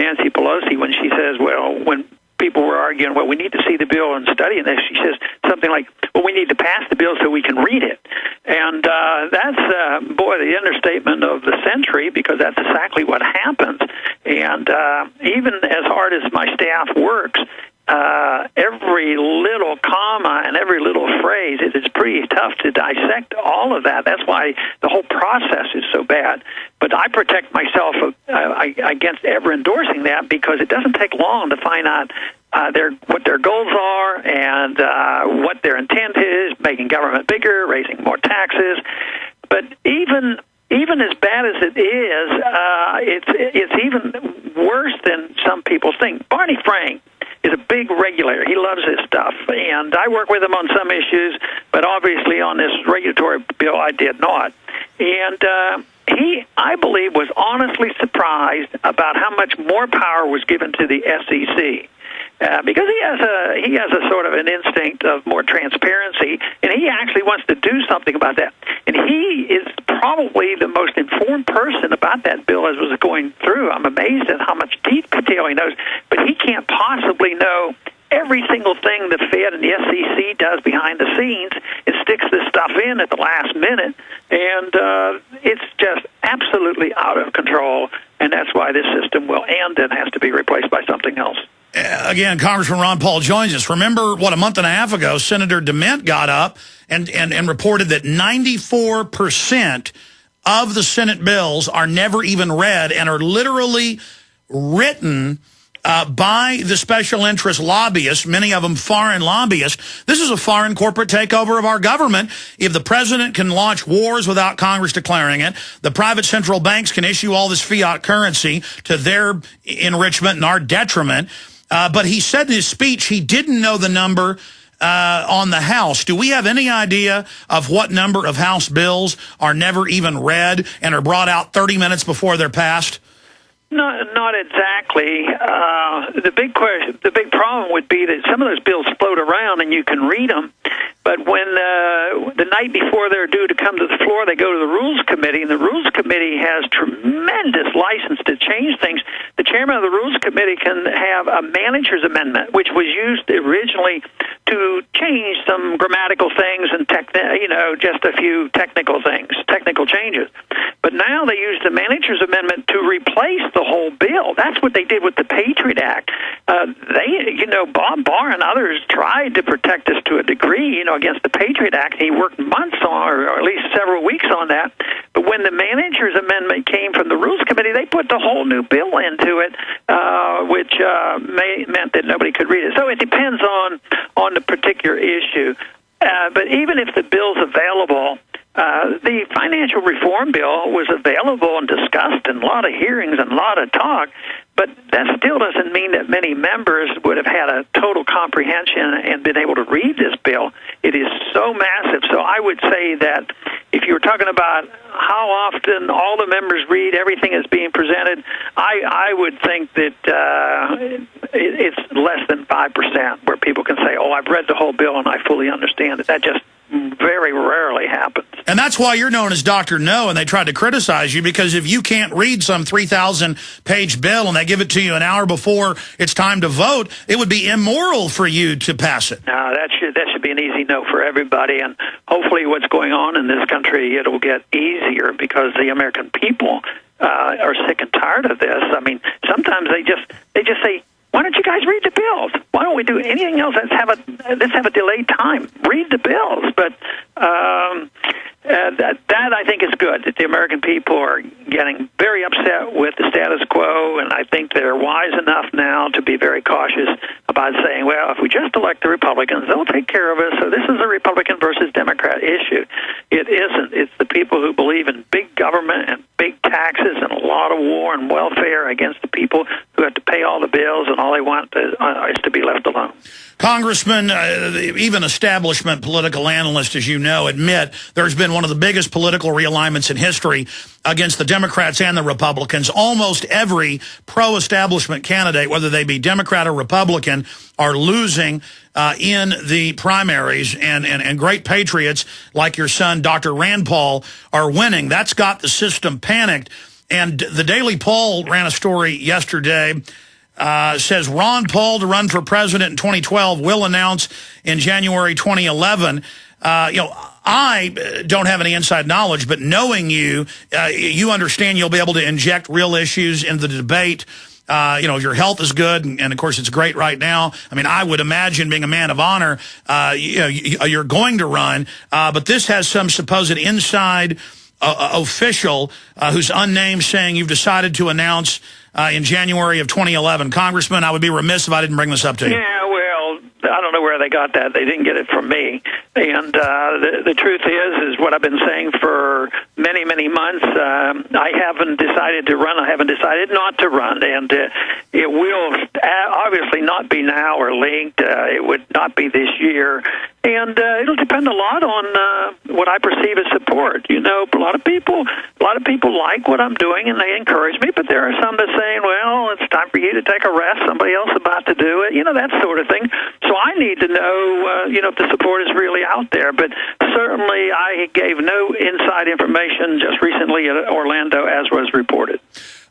Nancy Pelosi when she says, well, when people were arguing, well, we need to see the bill and study this, she says something like, well, we need to pass the bill so we can read it. And that's, boy, the understatement of the century, because that's exactly what happens. And even as hard as my staff works, every little comma and every little phrase, it's pretty tough to dissect all of that. That's why the whole process is so bad. But I protect myself against ever endorsing that, because it doesn't take long to find out what their goals are and what their intent is, making government bigger, raising more taxes. But even as bad as it is, it's even worse than some people think. Barney Frank is a big regulator. He loves this stuff, and I work with him on some issues, but obviously on this regulatory bill I did not. And he, I believe, was honestly surprised about how much more power was given to the SEC. Because he has a sort of an instinct of more transparency, and he actually wants to do something about that. And he is probably the most informed person about that bill as it was going through. I'm amazed at how much detail he knows, but he can't possibly know every single thing the Fed and the SEC does behind the scenes. It sticks this stuff in at the last minute, and it's just absolutely out of control, and that's why this system will end and has to be replaced by something else. Again, Congressman Ron Paul joins us. Remember, a month and a half ago, Senator DeMint got up and reported that 94% of the Senate bills are never even read and are literally written by the special interest lobbyists, many of them foreign lobbyists. This is a foreign corporate takeover of our government. If the president can launch wars without Congress declaring it, the private central banks can issue all this fiat currency to their enrichment and our detriment. But he said in his speech he didn't know the number on the House. Do we have any idea of what number of House bills are never even read and are brought out 30 minutes before they're passed? No, not exactly. The big problem would be that some of those bills float around and you can read them, but when the night before they're due to come to the floor, they go to the Rules Committee, and the Rules Committee has tremendous license to change things. The chairman of the Rules Committee can have a manager's amendment, which was used originally to change some grammatical things and just a few technical things, technical changes. But now they use the manager's amendment to replace the whole bill. That's what they did with the Patriot Act. Bob Barr and others tried to protect us to a degree, against the Patriot Act. He worked months on, or at least several weeks on that. But when the manager's amendment came from the Rules Committee, they put the whole new bill into it, which meant that nobody could read it. So it depends on the particular issue. But even if the bill's available, the financial reform bill was available and discussed in a lot of hearings and a lot of talk, but that still doesn't mean that many members would have had a total comprehension and been able to read this bill. It is so massive. So I would say that if you were talking about how often all the members read everything that's being presented, I would think that it's less than 5% where people can say, oh, I've read the whole bill and I fully understand it. That just very rarely happens. And that's why you're known as Dr. No, and they tried to criticize you, because if you can't read some 3,000-page bill and they give it to you an hour before it's time to vote, it would be immoral for you to pass it. No, that should be an easy no for everybody, and hopefully what's going on in this country, it'll get easier, because the American people are sick and tired of this. I mean, sometimes they just say, why don't you guys read the bills? Why don't we do anything else? Let's have a delayed time. Read the bills. But that I think is good, that the American people are getting very upset with the status quo, and I think they're wise enough now to be very cautious about saying, well, if we just elect the Republicans, they'll take care of us. So this is a Republican versus Democrat issue. It isn't. It's the people who believe in big government and big taxes and a lot of war and welfare against the people who have to pay all the bills, and all they want is to be left alone. Congressman, even establishment political analysts, as you know, admit there's been one of the biggest political realignments in history against the Democrats and the Republicans. Almost every pro-establishment candidate, whether they be Democrat or Republican, are losing in the primaries, and great patriots like your son, Dr. Rand Paul, are winning. That's got the system panicked. And the Daily Poll ran a story yesterday. Says Ron Paul to run for president in 2012 will announce in January 2011. I don't have any inside knowledge, but knowing you, you understand you'll be able to inject real issues into the debate. Your health is good, and of course it's great right now. I mean, I would imagine being a man of honor, you're going to run, but this has some supposed inside official who's unnamed saying you've decided to announce in January of 2011. Congressman, I would be remiss if I didn't bring this up to you. Yeah, well, I don't know where they got that. They didn't get it from me. And the truth is what I've been saying for many, many months. I haven't decided to run. I haven't decided not to run. And it will obviously not be now or linked. It would not be this year. And it'll depend a lot on what I perceive as support. You know, a lot of people like what I'm doing, and they encourage me. But there are some that saying, "Well, it's time for you to take a rest. Somebody else is about to do it." You know, that sort of thing. So I need to know, if the support is really out there. But certainly, I gave no inside information just recently at Orlando, as was reported.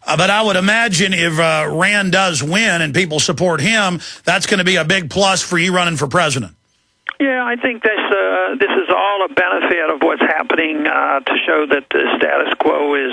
But I would imagine if Rand does win and people support him, that's going to be a big plus for you running for president. Yeah, I think this is all a benefit of what's happening to show that the status quo is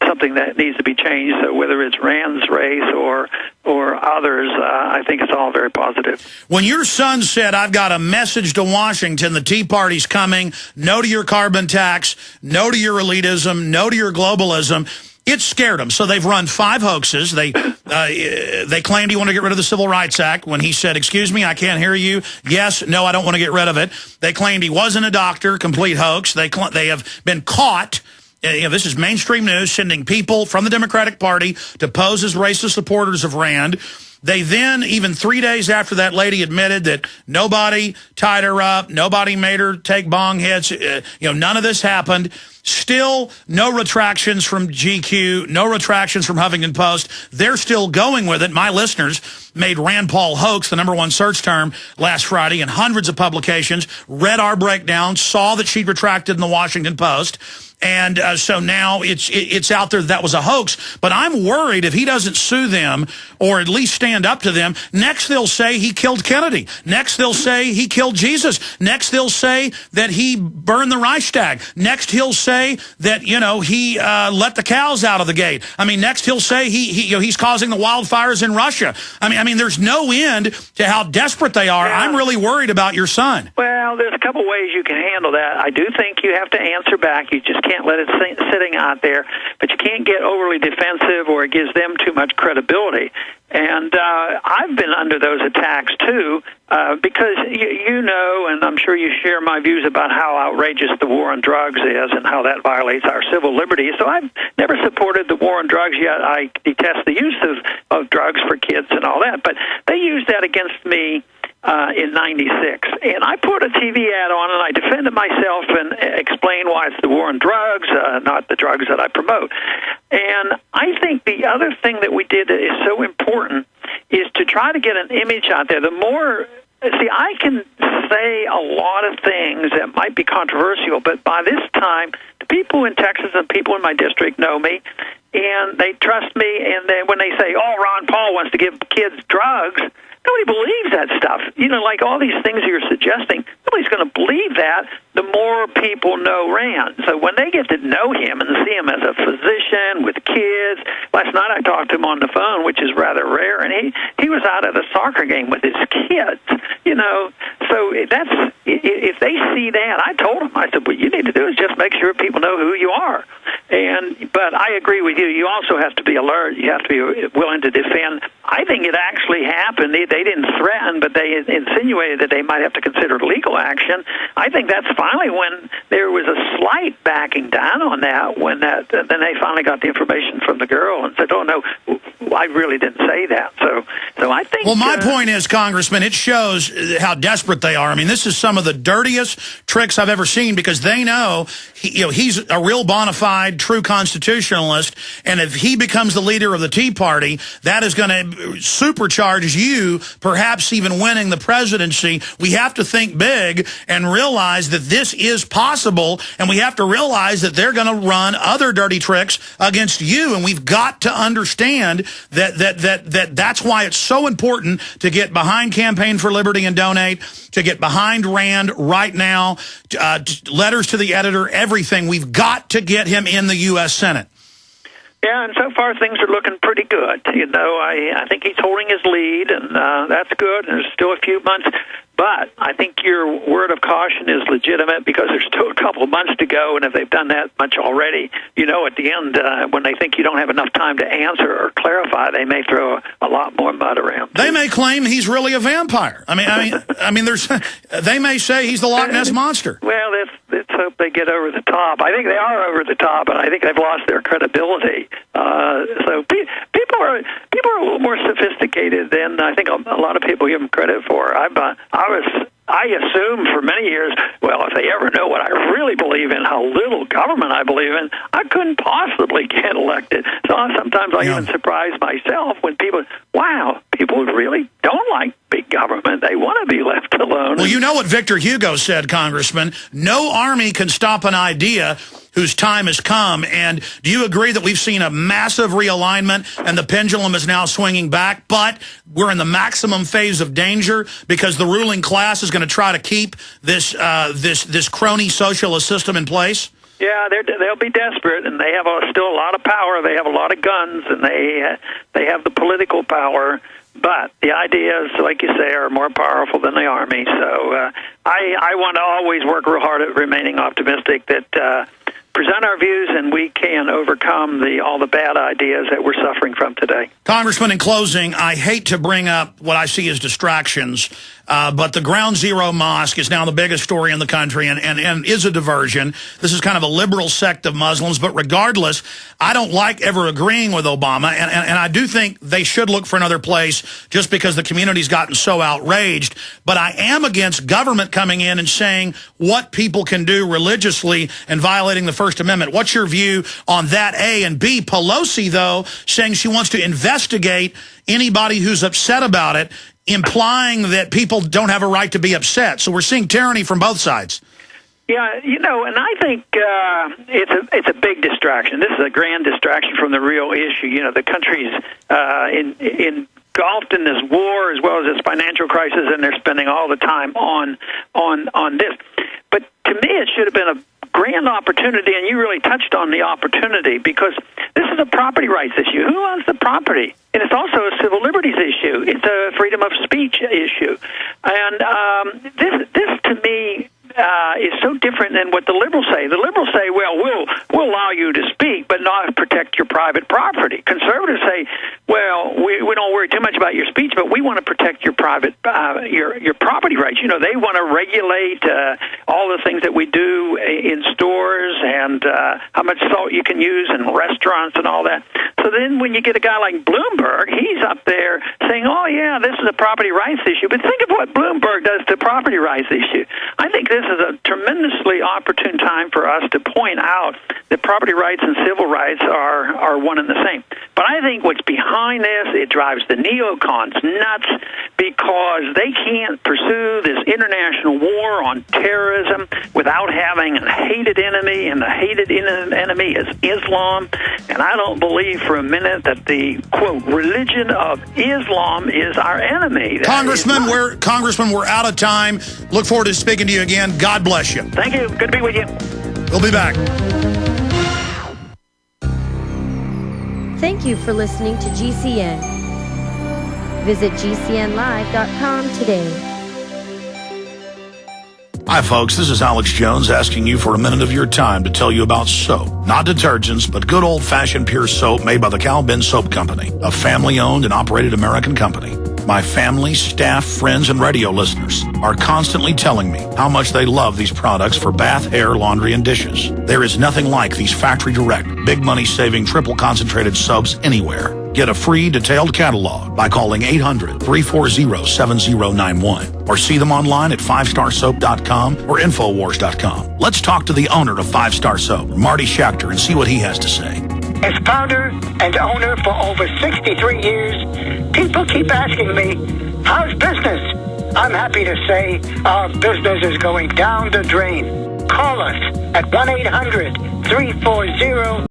something that needs to be changed. So whether it's Rand's race or others, I think it's all very positive. When your son said, "I've got a message to Washington, the Tea Party's coming, no to your carbon tax, no to your elitism, no to your globalism," it scared him. So they've run 5 hoaxes. They claimed he wanted to get rid of the Civil Rights Act when he said, "Excuse me, I can't hear you. Yes, no, I don't want to get rid of it." They claimed he wasn't a doctor, complete hoax. They have been caught. This is mainstream news, sending people from the Democratic Party to pose as racist supporters of Rand. They then, even 3 days after that lady admitted that nobody tied her up, nobody made her take bong hits, none of this happened. Still, no retractions from GQ, no retractions from Huffington Post. They're still going with it. My listeners made Rand Paul hoax the #1 search term last Friday, and hundreds of publications read our breakdown, saw that she'd retracted in the Washington Post. And so now it's out there that was a hoax. But I'm worried if he doesn't sue them or at least stand up to them, next they'll say he killed Kennedy. Next they'll say he killed Jesus. Next they'll say that he burned the Reichstag. Next he'll say that, he let the cows out of the gate. I mean, next he'll say he's causing the wildfires in Russia. I mean, there's no end to how desperate they are. Yeah. I'm really worried about your son. Well, there's a couple ways you can handle that. I do think you have to answer back. You just can't let it sitting out there, but you can't get overly defensive or it gives them too much credibility. And I've been under those attacks, too, because and I'm sure you share my views about how outrageous the war on drugs is and how that violates our civil liberties. So I've never supported the war on drugs, yet I detest the use of drugs for kids and all that. But they used that against me in '96, and I put a TV ad on and I defended myself and explained why it's the war on drugs, not the drugs that I promote. And I think the other thing that we did that is so important is to try to get an image out there. I can say a lot of things that might be controversial, but by this time, the people in Texas and people in my district know me, and they trust me, and when they say, "Oh, Ron Paul wants to give kids drugs," nobody believes that stuff. Like all these things you're suggesting, nobody's going to believe that. The more people know Rand. So when they get to know him and see him as a physician with kids, last night I talked to him on the phone, which is rather rare, and he was out at a soccer game with his kids, So if they see that, I told him, I said, what you need to do is just make sure people know who you are. But I agree with you. You also have to be alert. You have to be willing to defend. I think it actually happened. They didn't threaten, but they insinuated that they might have to consider legal action. I think that's finally when there was a slight backing down on that, then they finally got the information from the girl and said, "Oh, no, I really didn't say that. So I think. Well, my point is, Congressman, it shows how desperate they are. I mean, this is some of the dirtiest tricks I've ever seen, because they know he's a real bona fide, true constitutionalist, and if he becomes the leader of the Tea Party, that is going to supercharge you, perhaps even winning the presidency. We have to think big and realize that this is possible, and we have to realize that they're going to run other dirty tricks against you, and we've got to understand that's why it's so important to get behind Campaign for Liberty and donate, to get behind Rand right now, letters to the editor, everything. We've got to get him in the U.S. Senate. Yeah, and so far things are looking pretty good. You know, I think he's holding his lead, and that's good. There's still a few months. But I think your word of caution is legitimate, because there's still a couple of months to go, and if they've done that much already, you know, at the end, when they think you don't have enough time to answer or clarify, they may throw a lot more mud around. They may claim he's really a vampire. I mean, they may say he's the Loch Ness Monster. Well, let's hope they get over the top. I think they are over the top, and I think they've lost their credibility. So people are a little more sophisticated than I think a lot of people give them credit for. I assumed for many years, well, if they ever know what I really believe in, how little government I believe in, I couldn't possibly get elected. So sometimes I even surprise myself when people really don't like big government. They want to be left alone. Well, you know what Victor Hugo said, Congressman? No army can stop an idea whose time has come. And do you agree that we've seen a massive realignment and the pendulum is now swinging back, but we're in the maximum phase of danger because the ruling class is going to try to keep this crony socialist system in place? Yeah, they'll be desperate, and they have still a lot of power. They have a lot of guns, and they have the political power. But the ideas, like you say, are more powerful than the army. So I want to always work real hard at remaining optimistic that present our views, and we can overcome all the bad ideas that we're suffering from today. Congressman, in closing, I hate to bring up what I see as distractions, but the Ground Zero Mosque is now the biggest story in the country and is a diversion. This is kind of a liberal sect of Muslims, but regardless, I don't like ever agreeing with Obama, and I do think they should look for another place just because the community's gotten so outraged. But I am against government coming in and saying what people can do religiously and violating the First Amendment. What's your view on that, A? And B, Pelosi, though, saying she wants to investigate anybody who's upset about it, implying that people don't have a right to be upset. So we're seeing tyranny from both sides. Yeah, you know, and I think it's a big distraction. This is a grand distraction from the real issue. You know, the country's engulfed in this war as well as this financial crisis, and they're spending all the time on this. But to me, it should have been a grand opportunity, and you really touched on the opportunity, because this is a property rights issue. Who owns the property? And it's also a civil liberties issue. It's a freedom of speech issue. And this to me is so different than what the liberals say. The liberals say, well, we'll allow you to speak, but not protect your private property. Conservatives say, well, we don't worry too much about your speech, but we want to protect your private your property rights. You know, they want to regulate all the things that we do in stores and how much salt you can use in restaurants and all that. So then when you get a guy like Bloomberg, he's up there saying, oh, yeah, this is a property rights issue. But think of what Bloomberg does to property rights issue. I think this is a tremendously opportune time for us to point out that property rights and civil rights are one and the same. But I think what's behind this, it drives the neocons nuts, because they can't pursue this international war on terrorism without having a hated enemy, and the hated enemy is Islam. And I don't believe for a minute that the, quote, religion of Islam is our enemy. Congressman, we're out of time. Look forward to speaking to you again. God bless you. Thank you. Good to be with you. We'll be back. Thank you for listening to GCN. Visit GCNlive.com today. Hi, folks. This is Alex Jones asking you for a minute of your time to tell you about soap. Not detergents, but good old-fashioned pure soap made by the Cal Ben Soap Company, a family-owned and operated American company. My family, staff, friends, and radio listeners are constantly telling me how much they love these products for bath, hair, laundry, and dishes. There is nothing like these factory-direct, big money-saving, triple-concentrated soaps anywhere. Get a free detailed catalog by calling 800-340-7091 or see them online at 5starsoap.com or Infowars.com. Let's talk to the owner of 5 Star Soap, Marty Schechter, and see what he has to say. As founder and owner for over 63 years, people keep asking me, how's business? I'm happy to say our business is going down the drain. Call us at 1-800-340